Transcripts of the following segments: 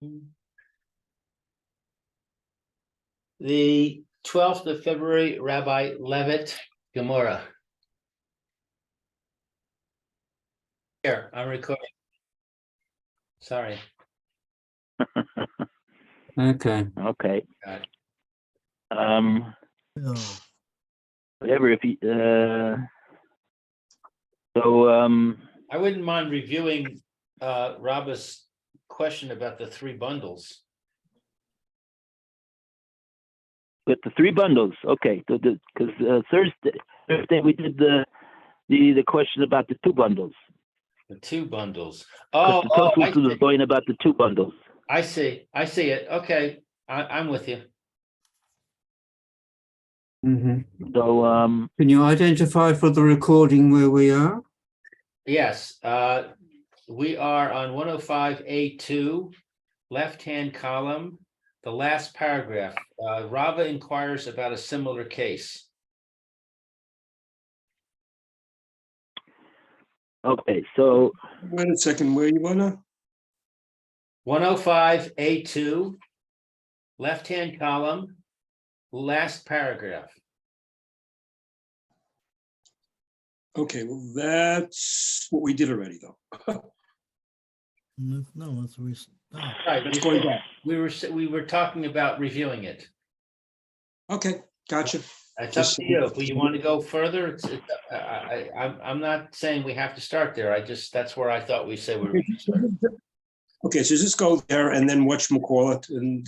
The 12th of February, Rabbi Levitt, Gemora. Here, I'm recording. Sorry. Okay. Okay. Got it. Whatever. If you I wouldn't mind reviewing Rabba's question about the three bundles. with the three bundles, okay. Because Thursday we did the question about the two bundles. The two bundles. Because Oh, the Tosfos I see. was going about the two bundles. I see it. Okay, I'm with you. So Can you identify for the recording where we are? Yes, we are on 105A2, left-hand column, the last paragraph. Rava inquires about a similar case. okay, so Wait a second, where you wanna? 105A2, left-hand column, last paragraph. Okay, well, that's what we did already, though. No, that's we. Right, That's going back. we were talking about reviewing it. Okay, gotcha. It's up to you. If you want to go further, I'm not saying we have to start there. That's where I thought we said we were going to start. Okay, so just go there and then call it, and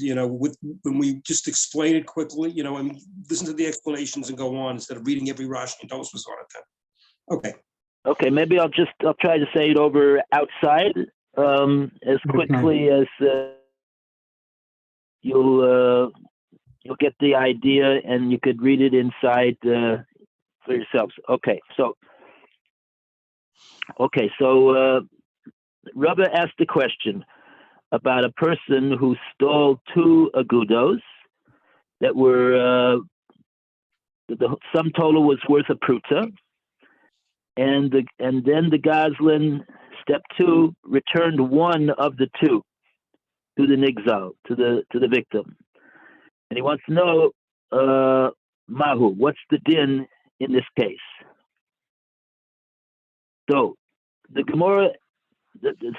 when we just explain it quickly, and listen to the explanations and go on instead of reading every Rashi and Tosfos on it. Then, okay. okay, maybe I'll try to say it over outside as quickly as you'll get the idea, and you could read it inside for yourselves. Okay, so Rabba asked the question about a person who stole two agudos that were the sum total was worth a pruta, and then the Goslin, step two, returned one of the two to the nigzal, to the victim, and he wants to know mahu, what's the din in this case? So the Gemora.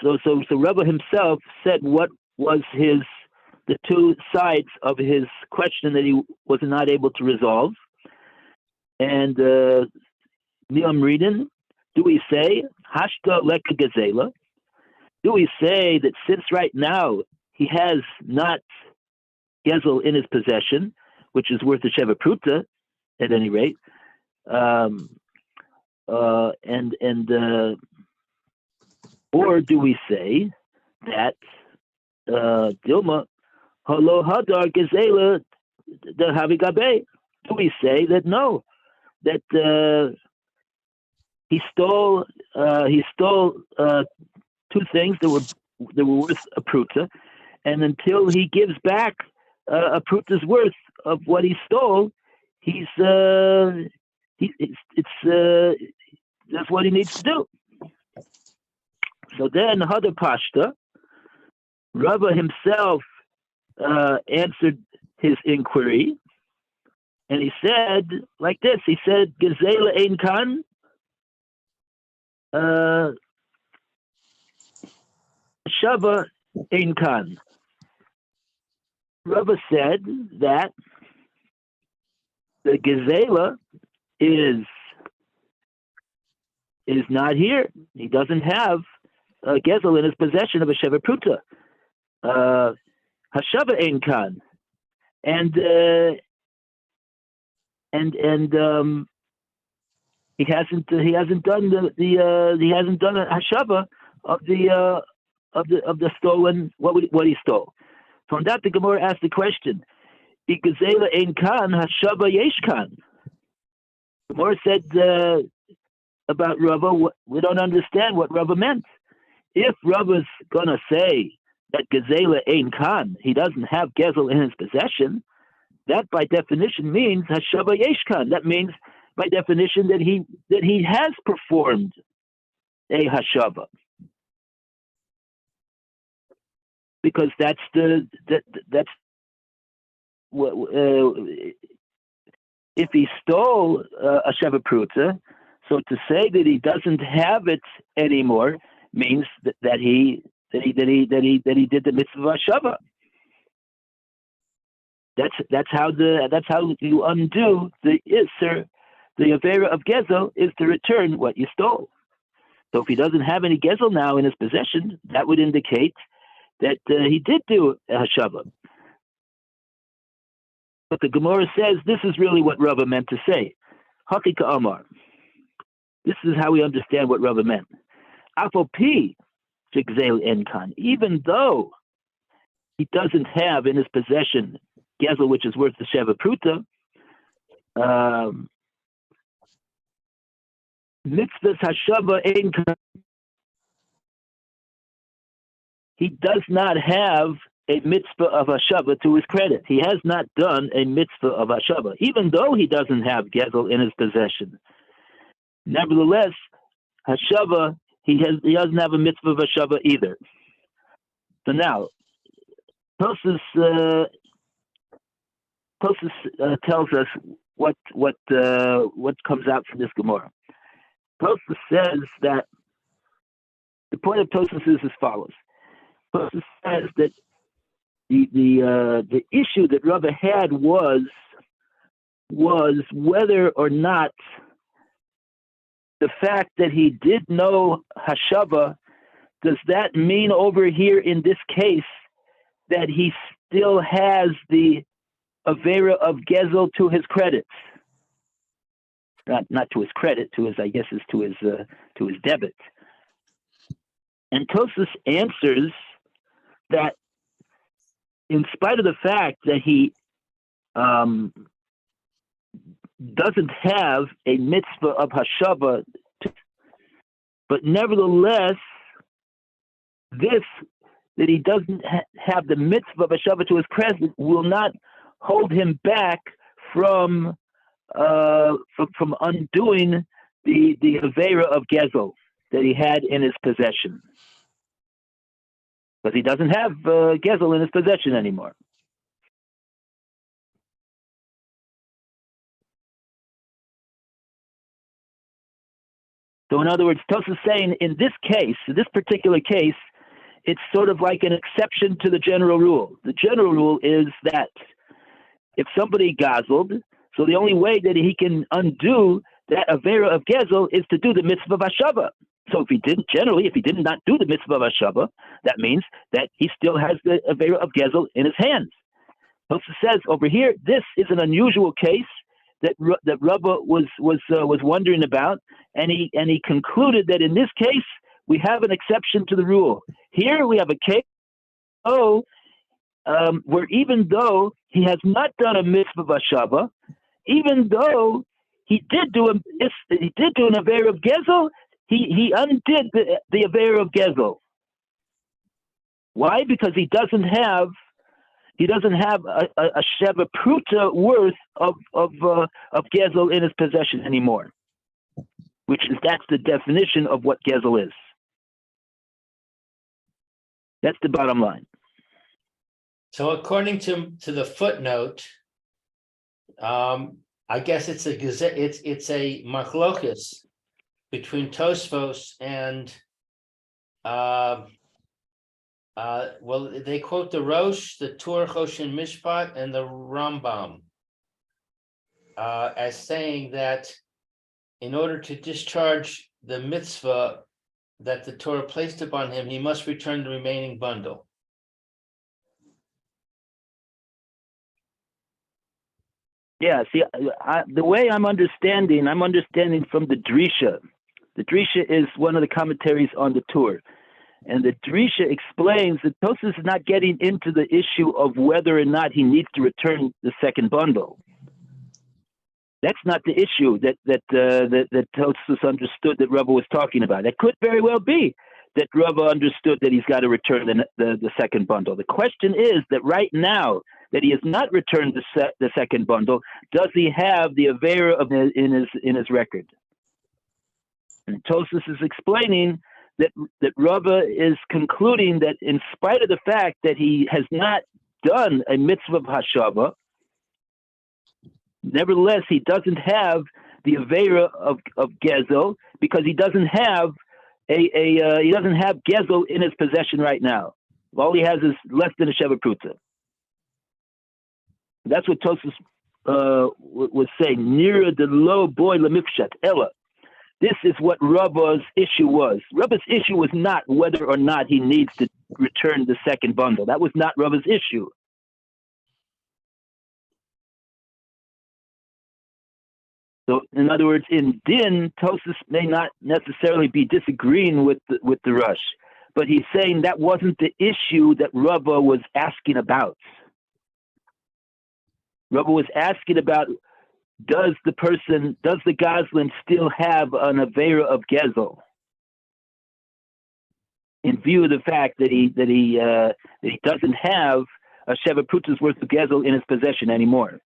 So Rebbe himself said what was the two sides of his question that he was not able to resolve. And Miyam Readin, do we say Hashta Leka Gazela? Do we say that since right now he has not Gezel in his possession, which is worth a Sheva Pruta at any rate, or do we say that Dilma Halo Hadar Gezela the Havigabe? Do we say that no, that he stole two things that were worth a pruta, and until he gives back a pruta's worth of what he stole, that's what he needs to do. So then, Hada Pashta, Rava himself answered his inquiry, and he said like this. He said, "Gezela ein kan, Shava ein kan." Rava said that the Gezela is not here. He doesn't have Gezel in his possession of a Sheva Pruta. Hashava ein kan, and he hasn't done a Hashava of the stolen what he stole. From that, the Gemara asked the question: Gezela ein kan, Hashava yesh kan. The Gemara said about Rava, we don't understand what Rava meant. If Rava's gonna say that Gezela ein kan, he doesn't have Gezel in his possession, that by definition means Hashava yesh kan. That means by definition that he has performed a Hashava. because that's what if he stole a Sheva Pruta, so to say that he doesn't have it anymore means that he did the mitzvah of Shava. That's how you undo the Isser, the Avera of Gezel is to return what you stole. So if he doesn't have any Gezel now in his possession, that would indicate that he did do Hashava. But the Gemara says this is really what Rava meant to say. Hakika Amar. This is how we understand what Rava meant. Afopi Jigzel Enkan. Even though he doesn't have in his possession Gezel, which is worth the Sheva Pruta, Mitzvahs Hashava Enkan. He does not have a mitzvah of Hashava to his credit. He has not done a mitzvah of Hashava, even though he doesn't have Gezel in his possession. Nevertheless, Hashava, he doesn't have a mitzvah of Hashava either. So now, Tosus tells us what comes out from this Gemara. Tosus says that the point of Tosus is as follows. Tosus says that the issue that Rava had was whether or not the fact that he did know Hashava, does that mean over here in this case that he still has the Avera of Gezel to his credits? Not to his credit, to his, I guess, is to his debit. And Tosus answers that in spite of the fact that he doesn't have a mitzvah of Hashava, but nevertheless, this, that he doesn't have the mitzvah of Hashava to his credit, will not hold him back from undoing the Avera of Gezel that he had in his possession. Because he doesn't have Gezel in his possession anymore. So in other words, Tosus is saying in this case, in this particular case, it's sort of like an exception to the general rule. The general rule is that if somebody gazeled, so the only way that he can undo that Avera of Gezel is to do the mitzvah of Hashava. So if he did not do the mitzvah of Hashava, that means that he still has the Avera of Gezel in his hands. Tosus says over here, this is an unusual case that Rava was wondering about, and he concluded that in this case we have an exception to the rule. Here we have a case where even though he has not done a mitzvah of Hashava, even though he did do an Avera of Gezel, he undid the Avera of Gezel. Why? Because he doesn't have a Sheva Pruta worth of Gezel in his possession anymore. That's the definition of what Gezel is. That's the bottom line. So according to the footnote, I guess it's a machlokas between Tosfos and well, they quote the Rosh, the Tur Choshen Mishpat, and the Rambam as saying that in order to discharge the mitzvah that the Torah placed upon him, he must return the remaining bundle. Yeah, see, the way I'm understanding from the Drisha. The Drisha is one of the commentaries on the Torah. And the Drisha explains that Tosus is not getting into the issue of whether or not he needs to return the second bundle. That's not the issue that Tosus understood that Rava was talking about. It could very well be that Rava understood that he's got to return the second bundle. The question is that right now that he has not returned the second bundle, does he have the Avera in his record? And Tosus is explaining that Rava is concluding that in spite of the fact that he has not done a mitzvah of hashava, nevertheless he doesn't have the avera of gezel because he doesn't have he doesn't have gezel in his possession right now. All he has is less than a sheva pruta. That's what Tosfos was saying. Nearer the low boy lemifshat ella. This is what Rava's issue was. Rava's issue was not whether or not he needs to return the second bundle. That was not Rava's issue. So, in other words, in Din, Tosfos may not necessarily be disagreeing with the Rush, but he's saying that wasn't the issue that Rava was asking about. Rava was asking about, does the Goslin still have an avera of gezel? In view of the fact that he doesn't have a sheva pruta's worth of gezel in his possession anymore,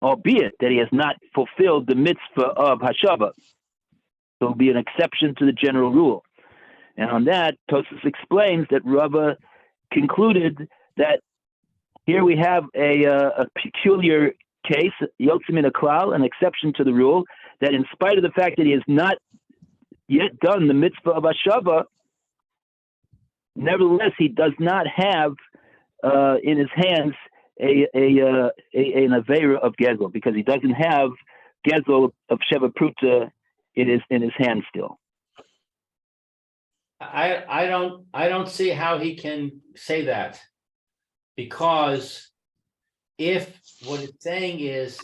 albeit that he has not fulfilled the mitzvah of hashava. So it'll be an exception to the general rule. And on that, Tosfos explains that Rava concluded that here we have a peculiar case, yotzei min haklal, an exception to the rule, that in spite of the fact that he has not yet done the mitzvah of hashava, nevertheless he does not have in his hands an avera of gezel, because he doesn't have gezel of sheva pruta in his hand still. I don't see how he can say that, because if what it's saying is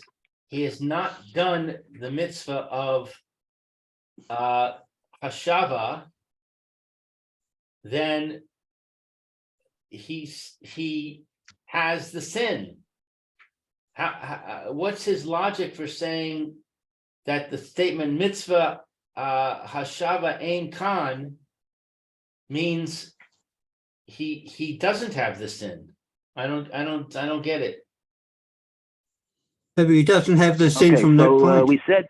he has not done the mitzvah of hashava, then he has the sin. What's his logic for saying that the statement mitzvah hashava ein kan means he doesn't have the sin? I don't get it. Maybe he doesn't have the sin Okay, from that so point. we said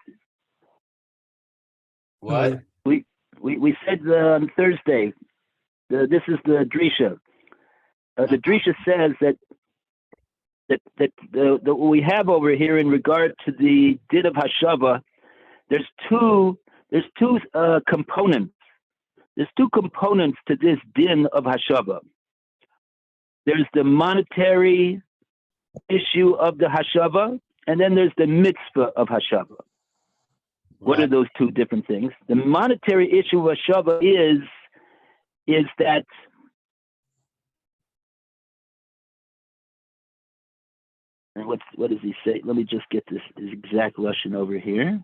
What? we said on Thursday. This is the drisha. The drisha says that what we have over here in regard to the din of hashava, there's two components. There's two components to this din of hashava. There's the monetary issue of the hashava, and then there's the mitzvah of hashava. What are those two different things? The monetary issue of hashava is that and what does he say? Let me just get this exact lashon over here.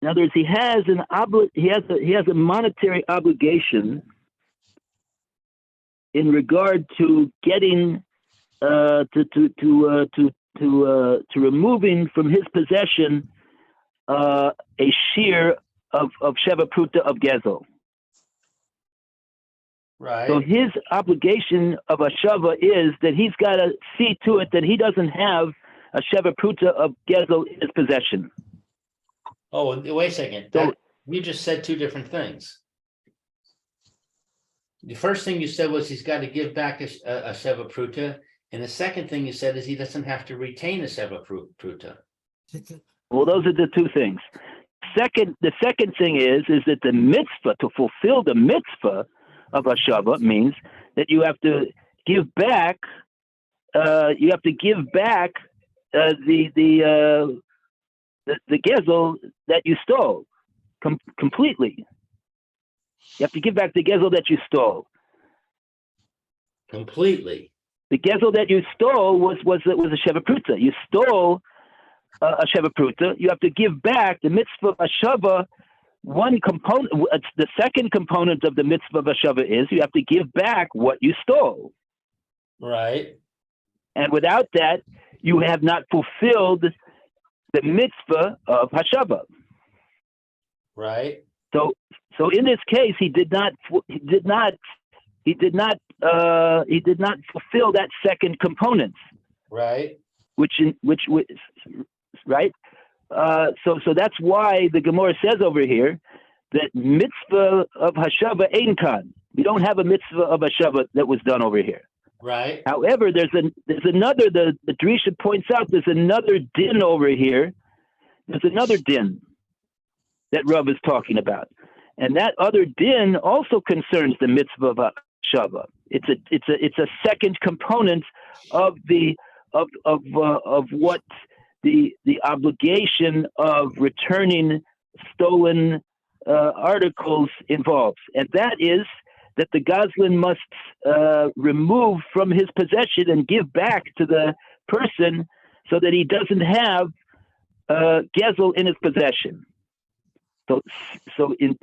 In other words, he has a monetary obligation in regard to getting to removing from his possession a shiur of sheva pruta of gezel. Right. So his obligation of hashava is that he's got to see to it that he doesn't have a sheva pruta of gezel in his possession. Oh, wait a second. You just said two different things. The first thing you said was he's got to give back a sheva pruta, and the second thing you said is he doesn't have to retain a sheva pruta. Well, those are the two things. The second thing is that the mitzvah, to fulfill the mitzvah of hashava, means that you have to give back. You have to give back the gezel that you stole completely. You have to give back the gezel that you stole completely. The gezel that you stole was a sheva pruta. You stole a sheva pruta. You have to give back the mitzvah of hashava. One component, the second component of the mitzvah of hashava is you have to give back what you stole. Right. And without that, you have not fulfilled the mitzvah of hashava. Right, So in this case, he did not fulfill that second component, right, which right. So that's why the Gemara says over here that mitzvah of hashava ein kan. We don't have a mitzvah of hashava that was done over here. right, However, there's another. The Drisha points out there's another din over here. There's another din that Rav is talking about, and that other din also concerns the mitzvah of hashava. It's a second component of what the obligation of returning stolen articles involves, and that is that the Goslin must remove from his possession and give back to the person so that he doesn't have gezel in his possession. So in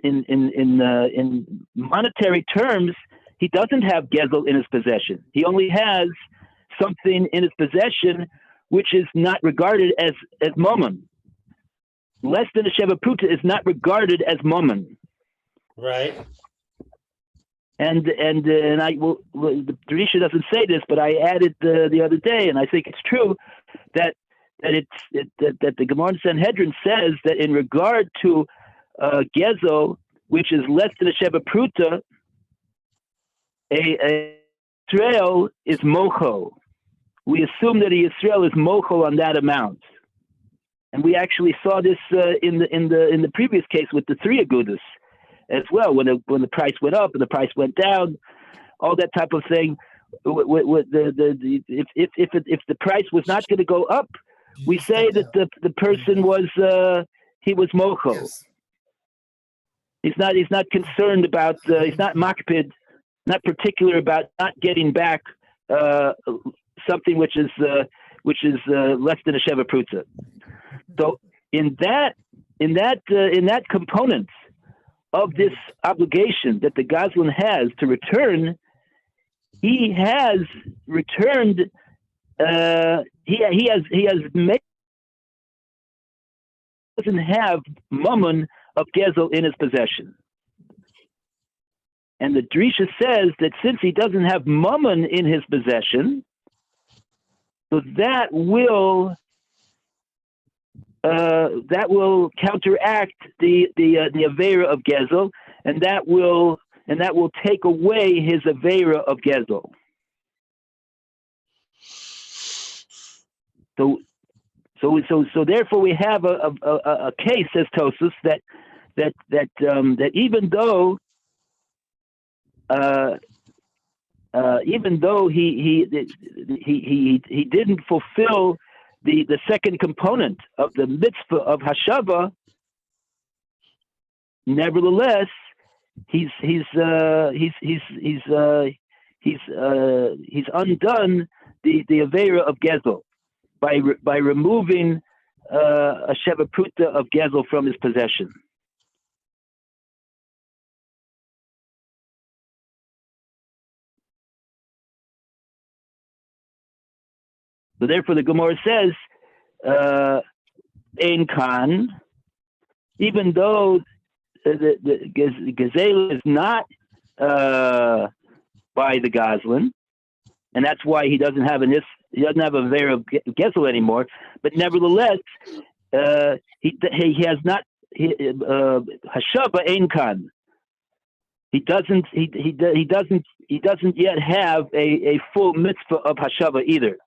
monetary terms, he doesn't have gezel in his possession. He only has something in his possession which is not regarded as mammon. Less than a sheva pruta is not regarded as mammon. right, And I will. The Drisha doesn't say this, but I added the other day, and I think it's true that the Gemara Sanhedrin says that in regard to gezel, which is less than a sheva pruta, a Israel is mocho. We assume that a Yisrael is mocho on that amount, and we actually saw this in the previous case with the three agudas as well. When the price went up and the price went down, all that type of thing. If the price was not going to go up, we say that the person was he was mocho. Yes. He's not concerned about. He's not makpid, not particular about not getting back something which is less than a sheva pruta. So in that component of this obligation that the Goslin has to return, he has returned. He has made, doesn't have mammon of gezel in his possession. And the Drisha says that since he doesn't have mammon in his possession, so that will counteract the avera of gezel, and that will take away his avera of gezel. So therefore we have a case, says Tosfos, that even though he didn't fulfill the second component of the mitzvah of hashava, nevertheless he's undone the avera of gezel by removing a sheva pruta of gezel from his possession. So therefore, the Gemara says, "Ein kan," even though the gezel is not by the Goslin, and that's why he doesn't have he doesn't have a veir of gezel anymore. But nevertheless, he has not hashava ein kan. He doesn't yet have a full mitzvah of hashava either.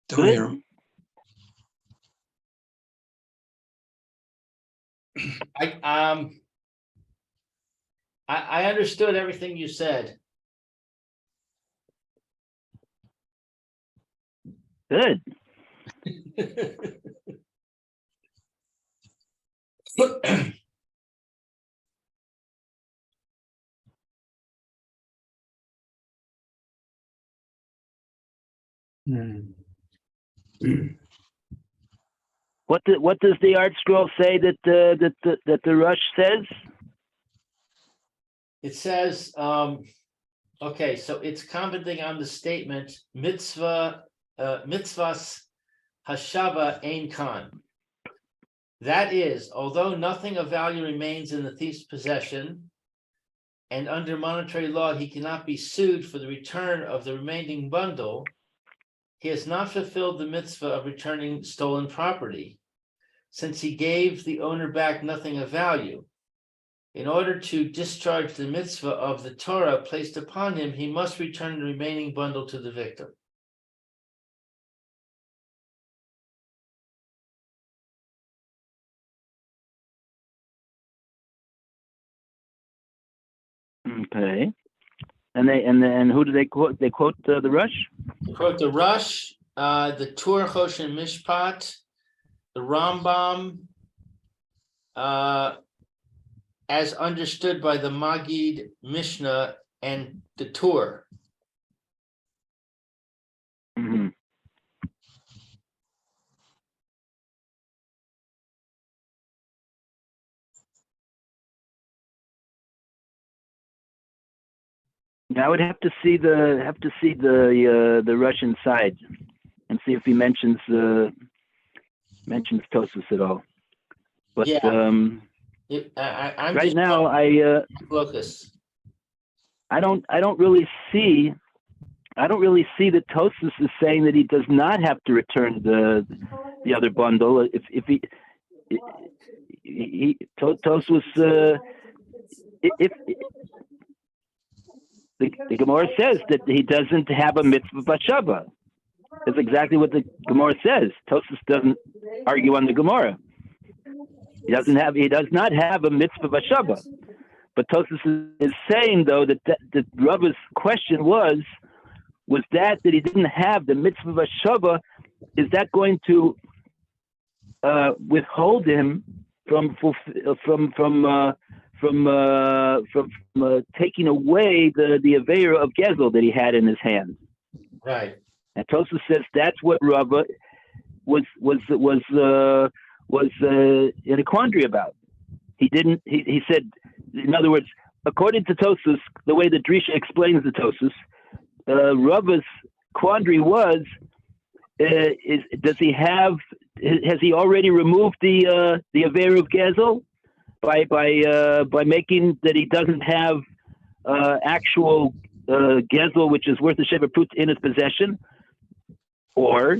Don't hear him. I understood everything you said. Good. Hmm. What does the art scroll say that the Rush says? It says, okay, so it's commenting on the statement mitzvahs hashava ein kan. That is, although nothing of value remains in the thief's possession, and under monetary law he cannot be sued for the return of the remaining bundle, he has not fulfilled the mitzvah of returning stolen property, since he gave the owner back nothing of value. In order to discharge the mitzvah of the Torah placed upon him, he must return the remaining bundle to the victim. Okay. And who do they quote? They quote the Rush? Quote the Rush, the Tur Choshen Mishpat, the Rambam, as understood by the Magid Mishnah and the Tur. Mm-hmm. I would have to see the Russian side and see if he mentions Tosfos at all. But Yeah. I'm right just now focus. I don't really see that Tosfos is saying that he does not have to return the other bundle if he Tosfos if the Gemora says that he doesn't have a mitzvah b'shava. That's exactly what the Gemora says. Tosfos doesn't argue on the Gemora. He does not have a mitzvah b'shava. But Tosfos is saying though that Rava's question was that he didn't have the mitzvah b'shava. Is that going to withhold him from taking away the aveira of Gezel that he had in his hand? Right. And Tosfos says that's what Rava was in a quandary about. He said, in other words, according to Tosfos, the way that Drisha explains the Tosfos, Rava's quandary was: has he already removed the aveira of Gezel by making that he doesn't have actual Gezel, which is worth a sheva prut, in his possession? Or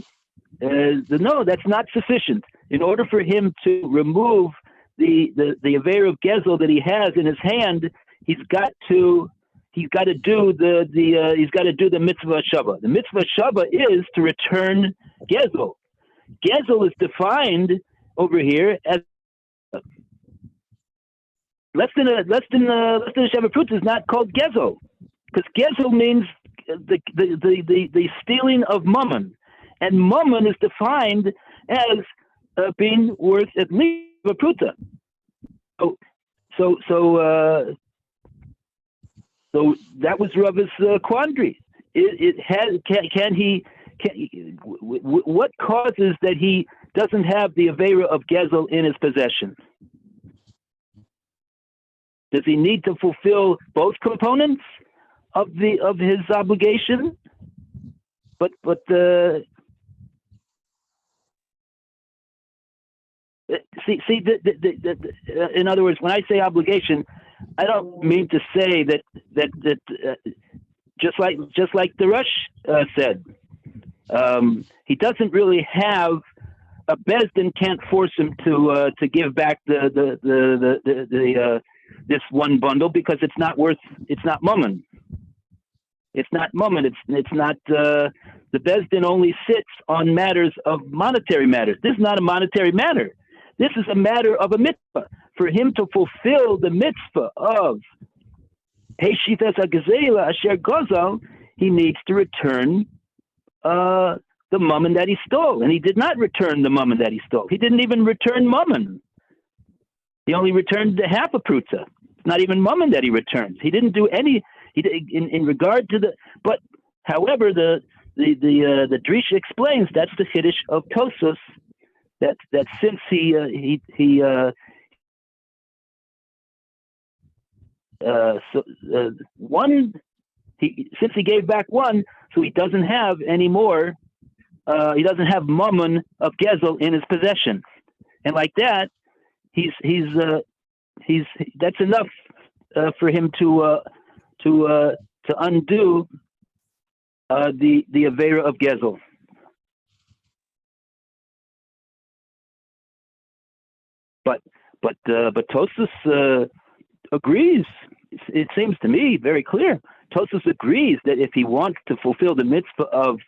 no, that's not sufficient. In order for him to remove the aveira of Gezel that he has in his hand, he's got to do the mitzvah shava. The mitzvah shava is to return Gezel. Gezel is defined over here as less than a sheva prut is not called Gezel, because Gezel means the stealing of mammon. And mammon is defined as being worth at least a pruta. So that was Rava's quandary. What causes that he doesn't have the aveira of Gezel in his possession? Does he need to fulfill both components of his obligation? But in other words, when I say obligation, I don't mean to say that just like the Rush said, he doesn't really have a Bezdin can't force him to give back this one bundle because it's not mammon. It's not moment. It's not. The Beis Din only sits on matters of monetary matters. This is not a monetary matter. This is a matter of a mitzvah. For him to fulfill the mitzvah of Heshifes HaGezela Asher Gozal, he needs to return the mammon that he stole. And he did not return the mammon that he stole. He didn't even return mammon. He only returned the half a prutza. It's not even mammon that he returns. He didn't do any, in regard to the, but however, the Drisha explains that's the Chiddush of Tosos, that since since he gave back one, so he doesn't have any more. He doesn't have mammon of Gezel in his possession, and like that, he's that's enough for him to undo the Avera of Gezel. But Tosus agrees. It seems to me very clear. Tosus agrees that if he wants to fulfill the mitzvah of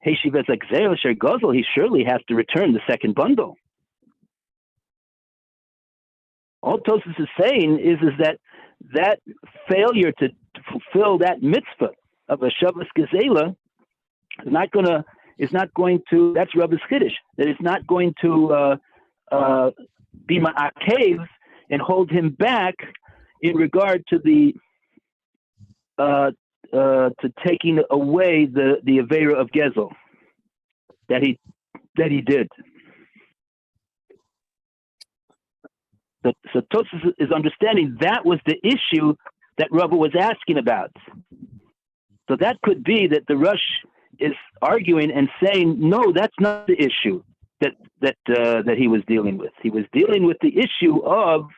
Heshivas Agzeil Sher Gozel, he surely has to return the second bundle. All Tosus is saying is that failure to fulfill that mitzvah of a Shabbos Gezela is not going to. That's Rabbi's Chiddush. That it's not going to be ma'akev and hold him back in regard to the to taking away the Avera of Gezel that he did. So Tosus is understanding that was the issue that Rabbi was asking about. So that could be that the Rosh is arguing and saying, no, that's not the issue that he was dealing with. He was dealing with the issue of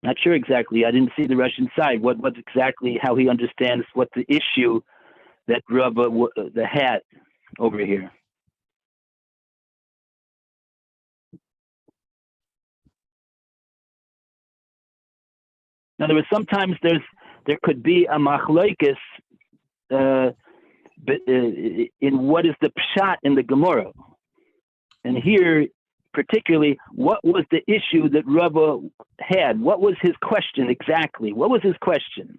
not sure exactly. I didn't see the Russian side. What's exactly how he understands what the issue that Rabbi the hat over here. In other words, sometimes there could be a machlokes in what is the pshat in the Gemora, and here particularly, what was the issue that Rabbi had? What was his question exactly? What was his question?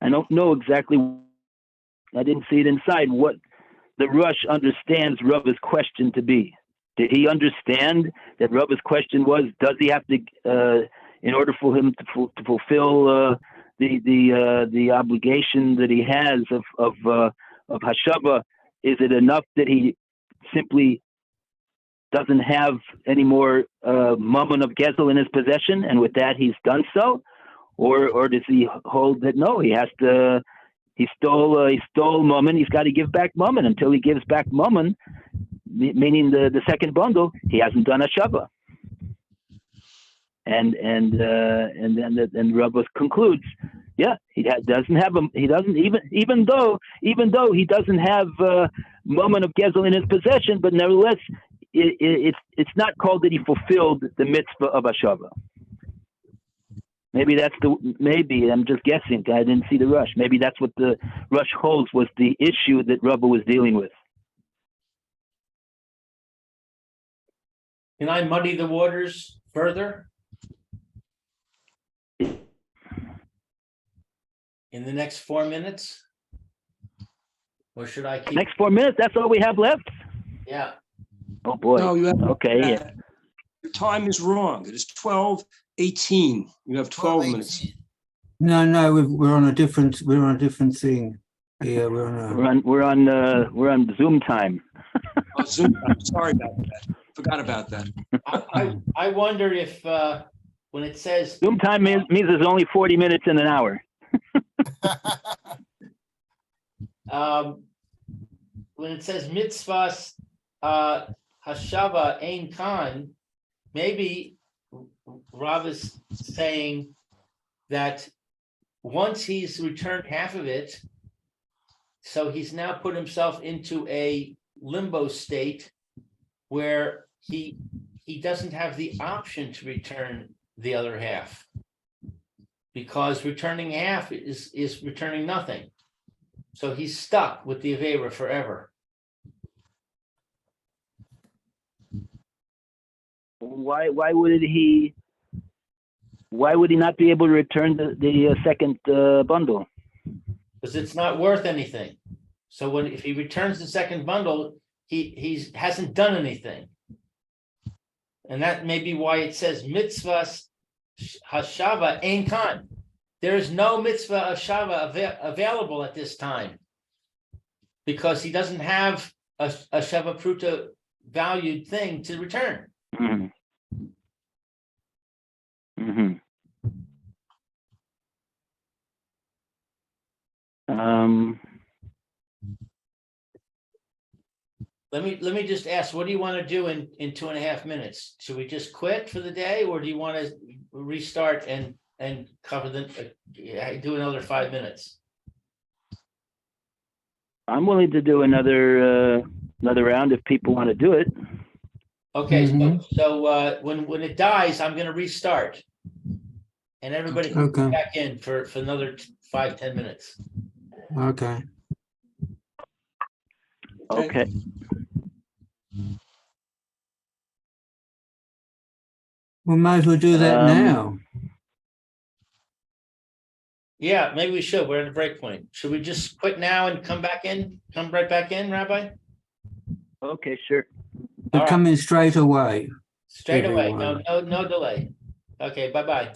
I don't know exactly. I didn't see it inside what the Rosh understands Rabbi's question to be. Did he understand that Rabbi's question was, does he have to, in order for him to fulfill the obligation that he has of Hashava, is it enough that he simply doesn't have any more mammon of Gezel in his possession, and with that he's done so? Or does he hold that no, he has to, he stole mammon, he's got to give back mammon. Until he gives back mammon, meaning the second bundle, he hasn't done a Shabbat. And then Rabbi concludes, yeah, he doesn't have he doesn't even though he doesn't have mammon of Gezel in his possession, but nevertheless it's not called that he fulfilled the mitzvah of Hashava. Maybe maybe I'm just guessing. I didn't see the Rush. Maybe that's what the Rush holds was the issue that Rabbi was dealing with. Can I muddy the waters further? In the next 4 minutes? Or should I keep? Next 4 minutes, that's all we have left? Yeah. Oh boy. No, you have. Okay, yeah. Your time is wrong. It is 12:18. You have 12 minutes. No, we're on a different thing. Yeah, We're on Zoom time. Oh, Zoom. I'm sorry about that. Forgot about that. I wonder if when it says Zoom time means there's only 40 minutes in an hour. when it says mitzvahs hashava ein kan, maybe Rav is saying that once he's returned half of it, so he's now put himself into a limbo state where he doesn't have the option to return the other half. Because returning half is returning nothing. So he's stuck with the Avera forever. Why would he not be able to return the second bundle? Because it's not worth anything. So if he returns the second bundle, he hasn't done anything. And that may be why it says mitzvahs hashava ein kan. There is no mitzvah hashava available at this time. Because he doesn't have a shava pruta valued thing to return. Mm-hmm. Mm-hmm. Let me just ask, what do you want to do in 2.5 minutes? Should we just quit for the day, or do you want to restart and cover do another 5 minutes? I'm willing to do another round if people want to do it. Okay, so when it dies, I'm going to restart, and everybody can come back in for another 5-10 minutes. Okay. Okay. We might as well do that now. Yeah, maybe we should. We're at a break point. Should we just quit now and come right back in, Rabbi? Okay, sure. We're coming straight away. Straight away. Everyone. No delay. Okay, bye-bye.